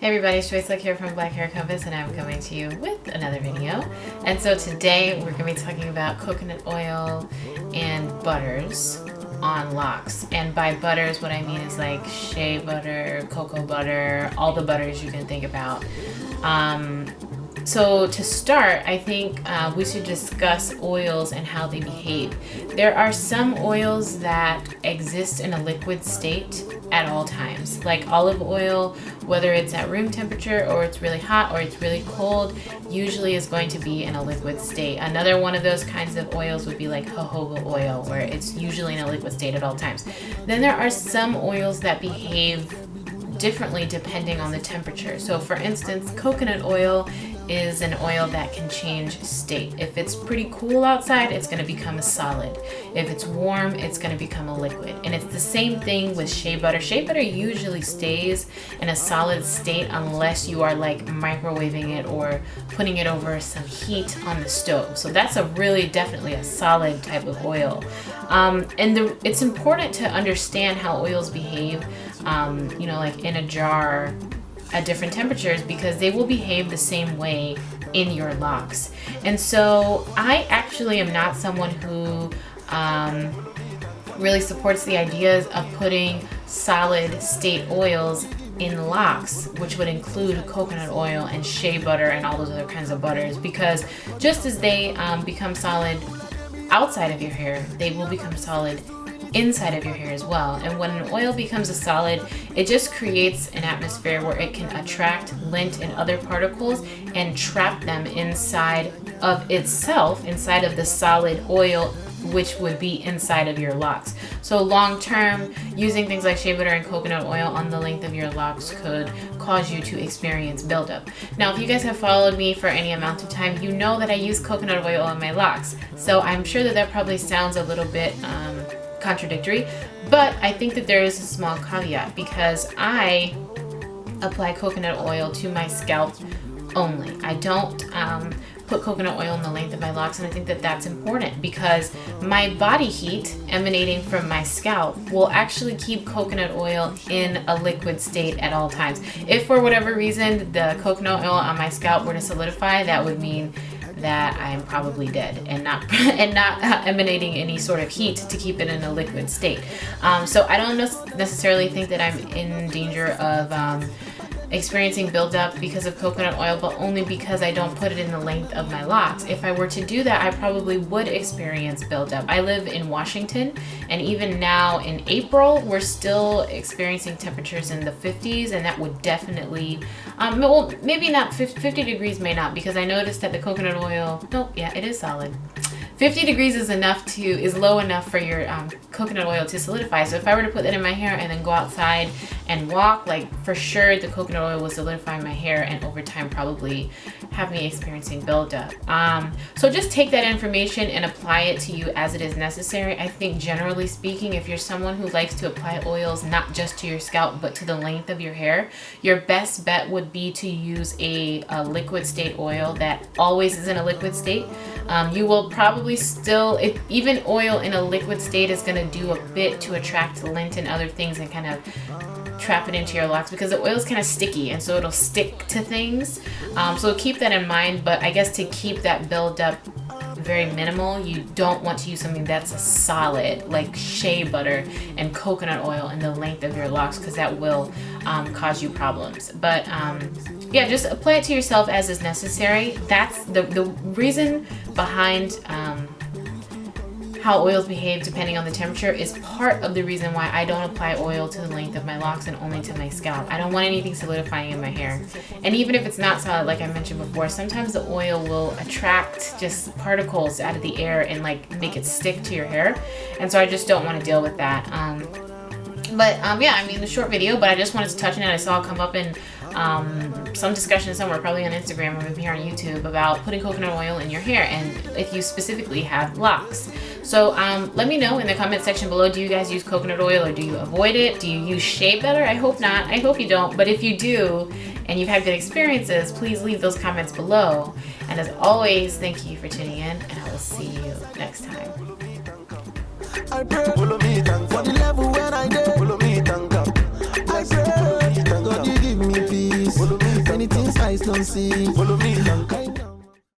Hey everybody, it's Joyce here from Black Hair Compass, and I'm coming to you with another video. And so today we're going to be talking about coconut oil and butters on Locs. And by butters, what I mean is like shea butter, cocoa butter, all the butters you can think about. So to start, I think we should discuss oils and how they behave. There are some oils that exist in a liquid state at all times, like olive oil, whether it's at room temperature or it's really hot or it's really cold, usually is going to be in a liquid state. Another one of those kinds of oils would be like jojoba oil, where it's usually in a liquid state at all times. Then there are some oils that behave differently depending on the temperature. So for instance, coconut oil is an oil that can change state. If it's pretty cool outside, it's going to become a solid. If it's warm, it's going to become a liquid. And it's the same thing with shea butter. Shea butter usually stays in a solid state unless you are like microwaving it or putting it over some heat on the stove. So that's definitely a solid type of oil. It's important to understand how oils behave, like in a jar at different temperatures, because they will behave the same way in your Locs. And so I actually am not someone who really supports the ideas of putting solid state oils in Locs, which would include coconut oil and shea butter and all those other kinds of butters, because just as they become solid outside of your hair, they will become solid inside of your hair as well. And when an oil becomes a solid, it just creates an atmosphere where it can attract lint and other particles and trap them inside of itself, inside of the solid oil, which would be inside of your Locs. So long term, using things like shea butter and coconut oil on the length of your Locs could cause you to experience buildup. Now, if you guys have followed me for any amount of time, you know that I use coconut oil on my Locs. So I'm sure that probably sounds a little bit contradictory, but I think that there is a small caveat, because I apply coconut oil to my scalp only. I don't put coconut oil in the length of my Locs, and I think that that's important because my body heat emanating from my scalp will actually keep coconut oil in a liquid state at all times. If for whatever reason the coconut oil on my scalp were to solidify, that would mean that I'm probably dead and not emanating any sort of heat to keep it in a liquid state. So I don't necessarily think that I'm in danger of experiencing buildup because of coconut oil, but only because I don't put it in the length of my Locs. If I were to do that, I probably would experience buildup. I live in Washington, and even now in April, we're still experiencing temperatures in the 50s, and that would definitely, well, maybe not 50 degrees, may not, because I noticed that the coconut oil, nope, yeah, it is solid. 50 degrees is low enough for your coconut oil to solidify. So if I were to put that in my hair and then go outside and walk, like for sure the coconut oil will solidify my hair and over time probably have me experiencing buildup. So just take that information and apply it to you as it is necessary. I think generally speaking, if you're someone who likes to apply oils not just to your scalp but to the length of your hair, your best bet would be to use a liquid state oil that always is in a liquid state. You will probably still, even oil in a liquid state is going to do a bit to attract lint and other things and kind of trap it into your Locs, because the oil is kind of sticky and so it'll stick to things. So keep that in mind, but I guess to keep that buildup very minimal, you don't want to use something that's a solid like shea butter and coconut oil in the length of your Locs, because that will cause you problems. But yeah, just apply it to yourself as is necessary. That's the reason behind how oils behave depending on the temperature is part of the reason why I don't apply oil to the length of my Locs and only to my scalp. I don't want anything solidifying in my hair. And even if it's not solid, like I mentioned before, sometimes the oil will attract just particles out of the air and like make it stick to your hair. And so I just don't want to deal with that. Yeah, I mean, a short video, but I just wanted to touch on it. I saw it come up in some discussion somewhere, probably on Instagram or maybe here on YouTube, about putting coconut oil in your hair, and if you specifically have Locs. So let me know in the comment section below, do you guys use coconut oil or do you avoid it? Do you use shea butter? I hope not. I hope you don't. But if you do and you've had good experiences, please leave those comments below. And as always, thank you for tuning in, and I will see you next time. I pray, follow me, thank God. For the level when I did, follow me, thank God. I pray, God, you give me peace. many things eyes don't see. Follow me,